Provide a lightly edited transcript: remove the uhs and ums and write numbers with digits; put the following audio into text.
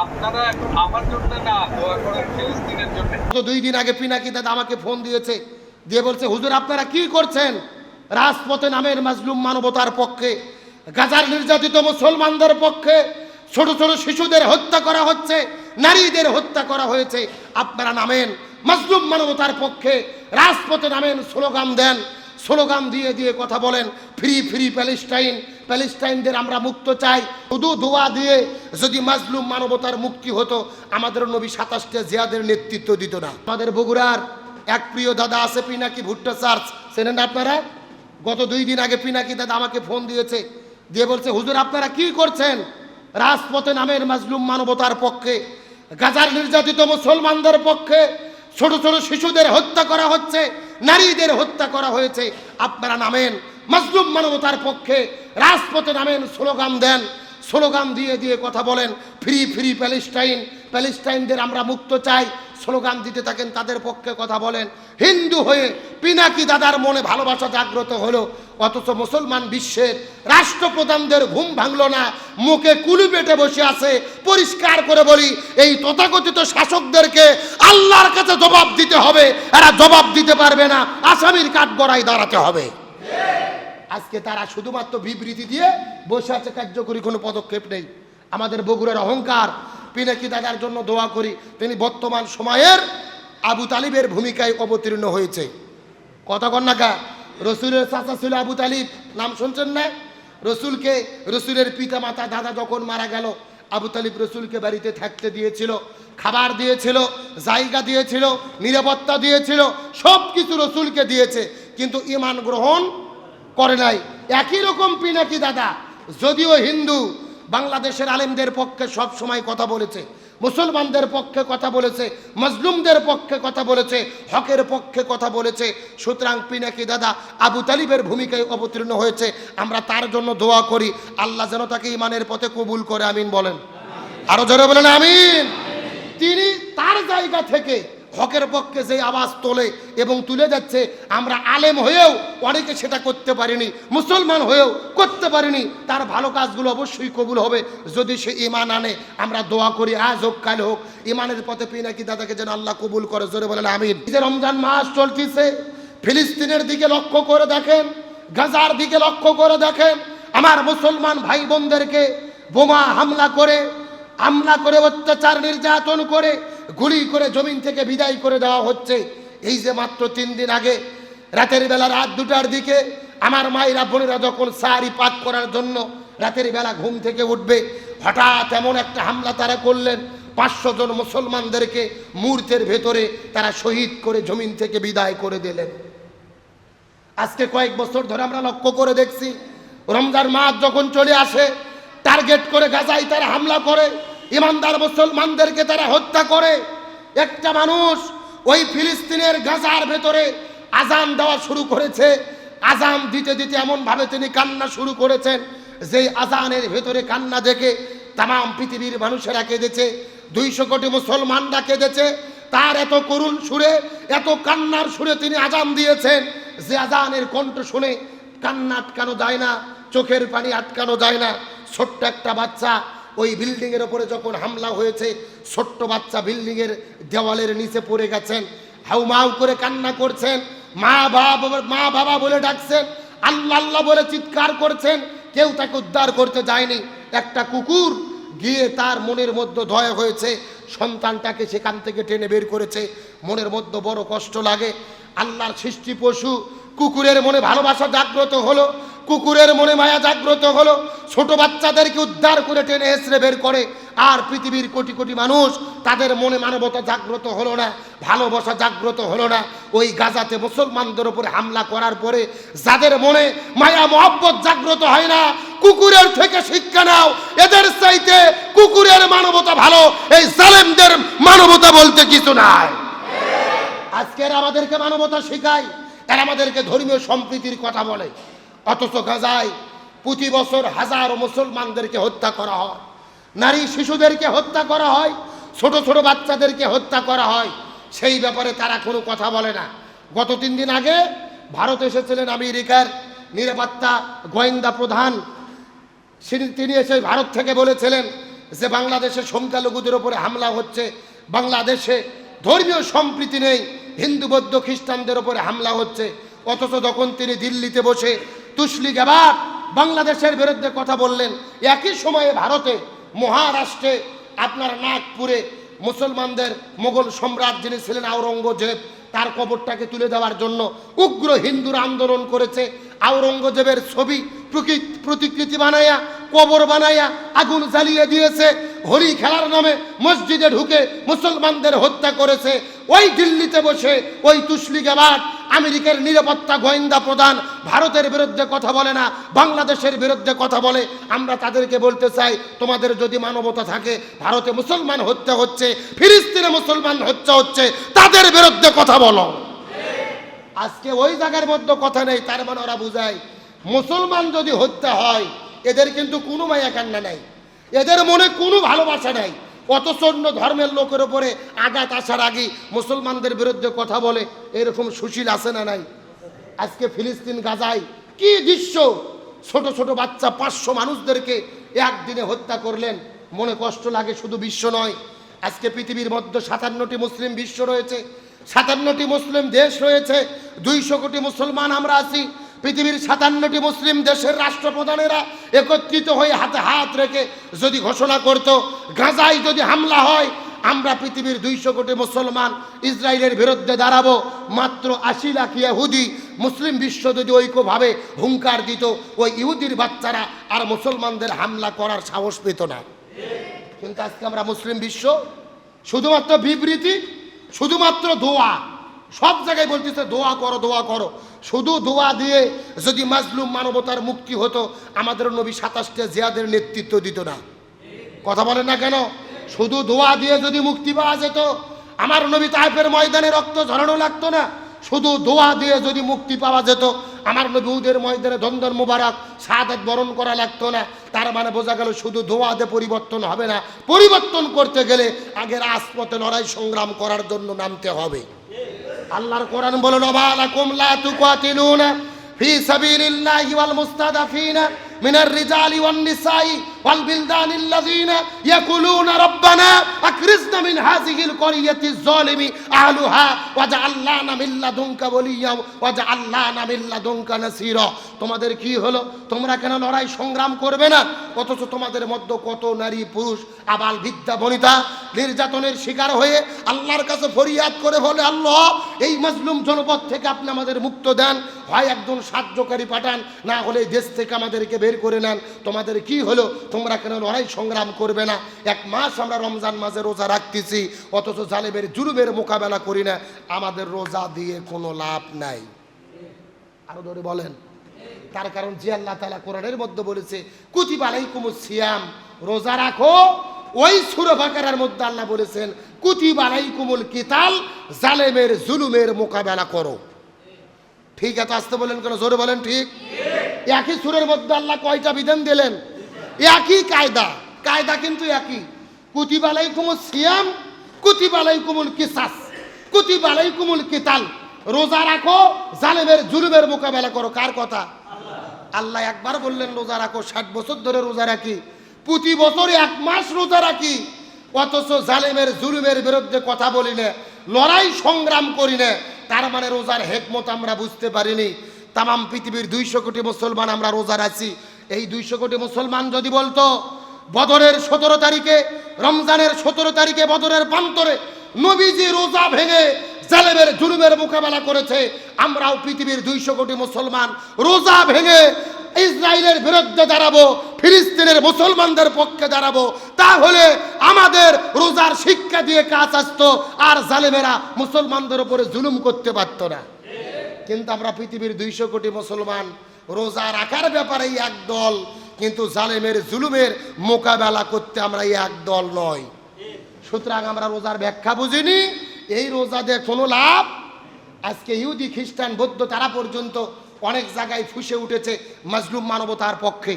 আপনারা এখন আমার জন্য না, দোয়া করেন ফিলিস্তিনের জন্য। তো 2 দিন আগে পিনাকি দাদা আমাকে ফোন দিয়েছে, দিয়ে বলছে, হুজুর আপনারা কি করছেন? রাজপথে নামের মাজলুম মানবতার পক্ষে, গাজার নির্যাতিত মুসলমানদের পক্ষে, ছোট ছোট শিশুদের হত্যা করা হচ্ছে, নারীদের হত্যা করা হয়েছে, আপনারা নামেন মাজলুম মানবতার পক্ষে, রাজপথে নামেন, স্লোগান দেন, স্লোগান দিয়ে দিয়ে কথা বলেন, ফ্রি ফ্রি প্যালেস্টাইন, প্যালেস্টাইনদের আমরা মুক্ত চাই। শুধু দোয়া দিয়ে যদি মাজলুম মানবতার মুক্তি হতো, আমাদের নবী 27টা জিহাদের নেতৃত্ব দিত না। আমাদের বগুড়ার এক প্রিয় দাদা আছে, পিনাকি ভুট্টা চার্চ, চেনেন আপনারা? গত 2 দিন আগে পিনাকি দাদা আমাকে ফোন দিয়েছে, দিয়ে বলছে, হুজুর আপনারা কি করছেন? রাজপথে নামের মাজলুম মানবতার পক্ষে, গাজার নির্যাতিত মুসলমানদের পক্ষে, ছোট ছোট শিশুদের হত্যা করা হচ্ছে, নারীদের হত্যা করা হয়েছে, আপনারা নামেন মাজলুম মানবতার পক্ষে, রাজপথে নামেন, স্লোগান দেন, স্লোগান দিয়ে দিয়ে কথা বলেন, ফ্রি ফ্রি প্যালেস্টাইন, প্যালেস্টাইনদের আমরা মুক্ত চাই, স্লোগান দিতে থাকেন, তাদের পক্ষে কথা বলেন। হিন্দু হয়ে পিনাকি দাদার মনে ভালোবাসা জাগ্রত হলো, অথচ মুসলমান বিশ্বের রাষ্ট্রপ্রধানদের ঘুম ভাঙলো না, মুখে কুলি পেটে বসে আছে। পরিষ্কার করে বলি, এই তথাকথিত শাসকদেরকে আল্লাহর কাছে জবাব দিতে হবে, এরা জবাব দিতে পারবে না, আসামির কাঠগড়ায় দাঁড়াতে হবে। আজকে তারা শুধুমাত্র বিবৃতি দিয়ে বসে আছে, কার্যকরী কোনো পদক্ষেপ নেই। আমাদের বগুড়ার অহংকার, পিনাকি দাদার জন্য দোয়া করি, তিনি বর্তমান সময়ের আবু তালিবের ভূমিকায় অবতীর্ণ হয়েছে। কথা কন না কা? রসুলের চাচা ছিল আবু তালিব, নাম শুনছেন না? রসুলের পিতা মাতা দাদা যখন মারা গেল, আবু তালিব রসুলকে বাড়িতে থাকতে দিয়েছিল, খাবার দিয়েছিল, জায়গা দিয়েছিল, নিরাপত্তা দিয়েছিল, সব কিছু রসুলকে দিয়েছে, কিন্তু ঈমান গ্রহণ করে নাই। একই রকম পিনাকি দাদা, যদিও হিন্দু, বাংলাদেশের আলেমদের পক্ষে সব সময় কথা বলেছে, মুসলমানদের পক্ষে কথা বলেছে, মজলুমদের পক্ষে কথা বলেছে, হকের পক্ষে কথা বলেছে। সুতরাং পিনাকি দাদা আবু তালিবের ভূমিকায় অবতীর্ণ হয়েছে। আমরা তার জন্য দোয়া করি, আল্লাহ যেন তাকে ইমানের পথে কবুল করে, আমিন বলেন। আরো জোরে বলেন আমিন। তিনি তার জায়গা থেকে হকের পক্ষে যে আওয়াজ তোলে এবং তুলে যাচ্ছে, আমরা আলেম হয়েও অনেকে সেটা করতে পারিনি, মুসলমান হয়েও করতে পারিনি। তার ভালো কাজগুলো অবশ্যই কবুল হবে যদি সে ঈমান আনে। আমরা দোয়া করি, আজ হোক কাল হোক, ঈমানের পথে পিনাকি দাদাকে যেন আল্লাহ কবুল করে, জোরে বলেন আমিন। যে রমজান মাস চলতেছে, ফিলিস্তিনের দিকে লক্ষ্য করে দেখেন, গাজার দিকে লক্ষ্য করে দেখেন, আমার মুসলমান ভাই বোনদেরকে বোমা হামলা করে অত্যাচার নির্যাতন করে, গুলি করে জমিন থেকে বিদায় করে দেওয়া হচ্ছে। এই যে মাত্র 3 দিন আগে রাতের বেলা, রাত 2টার দিকে আমার মায়েরা বোনেরা যখন সাহারি পাক করার জন্য রাতের বেলা ঘুম থেকে উঠবে, হঠাৎ এমন একটা হামলা তারা করলেন, 500 জন মুসলমানদেরকে মুহূর্তের ভেতরে তারা শহীদ করে জমিন থেকে বিদায় করে দিলেন। আজকে কয়েক বছর ধরে আমরা লক্ষ্য করে দেখছি, রমজান মাস যখন চলে আসে, টার্গেট করে গাজায় তারা হামলা করে, ইমানদার মুসলমানদেরকে তারা হত্যা করে। একটা মানুষ ওই ফিলিস্তিনের গাজার ভেতরে আজান দেওয়া শুরু করেছে, আজান দিতে দিতে এমনভাবে তিনি কান্না শুরু করেছেন, যে আজানের ভেতরে কান্না দেখে তাম পৃথিবীর মানুষেরা কেঁদেছে, 200 কোটি মুসলমানরা কেঁদেছে। তার এত করুণ সুরে, এত কান্নার সুরে তিনি আজান দিয়েছেন, যে আজানের কণ্ঠ শুনে কান্না আটকানো যায় না, চোখের পানি আটকানো যায় না। ছোট্ট একটা বাচ্চা ওই বিল্ডিংয়ের ওপরে যখন হামলা হয়েছে, ছোট্ট বাচ্চা বিল্ডিংয়ের দেওয়ালের নিচে পড়ে গেছেন, হাউমাউ করে কান্না করছেন, মা বাবা বলে ডাকছেন, আল্লাহ আল্লাহ বলে চিৎকার করছেন, কেউ তাকে উদ্ধার করতে যায়নি। একটা কুকুর গিয়ে তার মনের মধ্যে দয়া হয়েছে, সন্তানটাকে সেখান থেকে টেনে বের করেছে। মনের মধ্যে বড় কষ্ট লাগে। আল্লাহর সৃষ্টি পশু কুকুরের মনে ভালোবাসা জাগ্রত হলো, কুকুরের মনে মায়া জাগ্রত হলো, ছোট বাচ্চাদেরকে উদ্ধার করে টেনে হেঁচড়ে বের করে। আর পৃথিবীর কোটি কোটি মানুষ, তাদের মনে মানবতা জাগ্রত হলো না, ভালোবাসা জাগ্রত হলো না। ওই গাজাতে মুসলমানদের উপরে হামলা করার পরে যাদের মনে মায়া মহব্বত জাগ্রত হয় না, কুকুরের থেকে শিক্ষা নাও, এদের চাইতে কুকুরের মানবতা ভালো, এই জালেমদের মানবতা বলতে কিছু নাই। আজকের আমাদেরকে মানবতা শেখায়, এরা আমাদেরকে ধর্মীয় সম্প্রীতির কথা বলে, অথচ গাজায় প্রতি বছর হাজারো মুসলমানদেরকে হত্যা করা হয়, নারী শিশুদেরকে হত্যা করা হয়, ছোট ছোট বাচ্চাদেরকে হত্যা করা হয়। সেই ব্যাপারে তারা কোনো কথা বলে না। গত 3 দিন আগে ভারত এসেছিলেন আমেরিকার নিরাপত্তা গোয়েন্দা প্রধান, তিনি এসে ভারত থেকে বলেছিলেন যে বাংলাদেশে সংখ্যালঘুদের উপরে হামলা হচ্ছে, বাংলাদেশে ধর্মীয় সম্প্রীতি নেই, হিন্দু বৌদ্ধ খ্রিস্টানদের উপরে হামলা হচ্ছে, অথচ যখন তিনি দিল্লিতে বসে তুসলি গাবাট বাংলাদেশের বিরুদ্ধে কথা বললেন, একই সময়ে ভারতে মহারাষ্ট্রে আপনার নাগপুরে মুসলমানদের মোগল সম্রাট যিনি ছিলেন আওরঙ্গজেব, তার কবরটাকে তুলে দেওয়ার জন্য উগ্র হিন্দুরা আন্দোলন করেছে। আওরঙ্গজেবের ছবি প্রতিকৃতি বানাইয়া কবর বানাইয়া আগুন জ্বালিয়ে দিয়েছে, হোলি খেলার নামে মসজিদে ঢুকে মুসলমানদের হত্যা করেছে। ওই দিল্লিতে বসে ওই তুসলি গাবাট আমেরিকার নিরাপত্তা গোয়েন্দা প্রধান ভারতের বিরুদ্ধে কথা বলে না, বাংলাদেশের বিরুদ্ধে কথা বলে। আমরা তাদেরকে বলতে চাই, তোমাদের যদি মানবতা থাকে, ভারতে মুসলমান হত্যা হচ্ছে, ফিলিস্তিনে মুসলমান হত্যা হচ্ছে, তাদের বিরুদ্ধে কথা বলো। আজকে ওই জায়গার মধ্যে কথা নেই, তার মানে ওরা বুঝায় মুসলমান যদি হত্যা হয় এদের কিন্তু কোনো মায়া কান্না নাই, এদের মনে কোনো ভালোবাসা নাই। অথচ অন্য ধর্মের লোকের উপরে আঘাত আসার আগে মুসলমানদের বিরুদ্ধে কথা বলে, এরকম সুশীল আছে না নাই? আজকে ফিলিস্তিন গাজায় কি দৃশ্য, ছোট ছোট বাচ্চা 500 মানুষদেরকে একদিনে হত্যা করলেন। মনে কষ্ট লাগে, শুধু বিশ্ব নয়, আজকে পৃথিবীর মধ্যে 57টি মুসলিম বিশ্ব রয়েছে, 57টি মুসলিম দেশ রয়েছে, 200 কোটি মুসলমান আমরা আছি। পৃথিবীর 57টি মুসলিম দেশের রাষ্ট্রপ্রধানেরা একত্রিত হয়ে হাতে হাত রেখে যদি ঘোষণা করত, গাজায় যদি হামলা হয় আমরা পৃথিবীর 200 কোটি মুসলমান ইসরায়েলের বিরুদ্ধে দাঁড়াবো, মাত্র 80 লাখ ইহুদি মুসলিম বিশ্ব যদি ঐক্যভাবে হুঙ্কার দিত, ওই ইহুদির বাচ্চারা আর মুসলমানদের হামলা করার সাহস পেত না। কিন্তু আজকে আমরা মুসলিম বিশ্ব শুধুমাত্র বিবৃতি, শুধুমাত্র দোয়া, সব জায়গায় বলতেছে দোয়া করো দোয়া করো। শুধু দোয়া দিয়ে যদি মাজলুম মানবতার মুক্তি হতো, আমাদের নবী 27টা জিহাদের নেতৃত্ব দিত না। কথা বলেন না কেন? শুধু দোয়া দিয়ে যদি মুক্তি পাওয়া যেত, আমার নবী তায়েফের ময়দানে রক্ত ঝরানো লাগতো না। শুধু দোয়া দিয়ে যদি মুক্তি পাওয়া যেত, আমার নবী উহুদের ময়দানে দন্দন মুবারক শাহাদাত বরণ করা লাগতো না। তার মানে বোঝা গেল শুধু দোয়া দিয়ে পরিবর্তন হবে না, পরিবর্তন করতে গেলে আগে রাজপথে লড়াই সংগ্রাম করার জন্য নামতে হবে। আল্লাহর কোরআন বলেন, ওয়ালাকুম লা তুকাতিলুনা ফি সাবিলিল্লাহি ওয়াল মুস্তাদাফিনা মিনার রিজালি ওয়ান নিসাই ওয়াল বিলদানিল্লাযিনা ইয়াকুলুনা রাব্বানা আকরিজনা মিন হাযিহিল ক্বরিয়াতিজ যালিমি আহলুহা ওয়াজআল লানা মিন লাদুনকা ওয়ালিয়্যা ওয়াজআল লানা মিন লাদুনকা নাসীরা। তোমাদের কি হলো? তোমরা কেন লড়াই সংগ্রাম করবে না? অথচ তোমাদের মধ্যে কত নারী পুরুষ আবাল বৃদ্ধা বনিতা নির্যাতনের শিকার হয়ে আল্লাহর কাছে ফরিয়াদ করে বলে, আল্লাহ এই মাজলুম জনপদ থেকে আপনি আমাদের মুক্ত দেন, হয় একজন সাহায্যকারী পাঠান, না হলে দেশ থেকে আমাদেরকে বের করে নেন। তোমাদের কি হলো? তোমরা কেন লড়াই সংগ্রাম করবে না? 1 মাস আমরা রমজান মাসে রোজা রাখতেছি, অথচ জালেমের জুলুমের মোকাবেলা করি না। আমাদের রোজা দিয়ে কোনো লাভ নাই। আরো ধরে বলেন, তার কারণ যে আল্লাহ তাআলা কোরআনের মধ্যে বলেছে কুতিবা আলাইকুমুস সিয়াম, রোজা রাখো। ওই সূরা বাকারার মধ্যে আল্লাহ বলেছেন কুতিবা আলাইকুমুল কিতাল, জালেমের জুলুমের মোকাবেলা করো। ঠিক আছে, আসতে বলেন কেন? জোরে বলেন। ঠিক একই সূরার মধ্যে আল্লাহ কয়টা বিধান দিলেন? একই কায়দা, কায়দা কিন্তু একই। কুতিবা আলাইকুমুস সিয়াম, কুতিবা আলাইকুমুল কিসাস, কুতিবা আলাইকুমুল কিতাল, রোজা রাখো, জালেমের জুলুমের মোকাবেলা করো। কার কথা? আল্লাহ একবার বললেন রোজা রাখো, 60 বছর ধরে রোজা রাখি, প্রতি বছর 1 মাস রোজা রাখি, অথচ জালেমের জুলুমের বিরুদ্ধে কথা বলি না, লড়াই সংগ্রাম করি না। তার মানে রোজার হেকমত আমরা বুঝতে পারিনি। তামাম পৃথিবীর 200 কোটি মুসলমান আমরা রোজা রাখছি। এই 200 কোটি মুসলমান যদি বলতো বদরের 17 তারিখে, রমজানের 17 তারিখে বদরের প্রান্তরে নবীজি রোজা ভেঙে জালেমের জুলুমের মোকাবেলা করেছে, আমরাও পৃথিবীর 200 কোটি মুসলমান রোজা ভেঙে ইসরায়েলের বিরুদ্ধে দাঁড়াবো, ফিলিস্তিনের মুসলমানদের পক্ষে দাঁড়াবো, তাহলে আমাদের রোজার শিক্ষা দিয়ে কাজ আসতো, আর জালেমেরা মুসলমানদের উপরে জুলুম করতে পারত না। কিন্তু আমরা পৃথিবীর 200 কোটি মুসলমান রোজা রাখার ব্যাপারে এক দল, কিন্তু জালেমের জুলুমের মোকাবেলা করতে আমরা এক দল নয়। সুতরাং আমরা রোজার ব্যাখ্যা বুঝিনি, এই রোজা দিয়ে কোনো লাভ। আজকে ইহুদি খ্রিস্টান বৌদ্ধ তারা পর্যন্ত অনেক জায়গায় ফুসে উঠেছে মাজলুম মানবতার পক্ষে।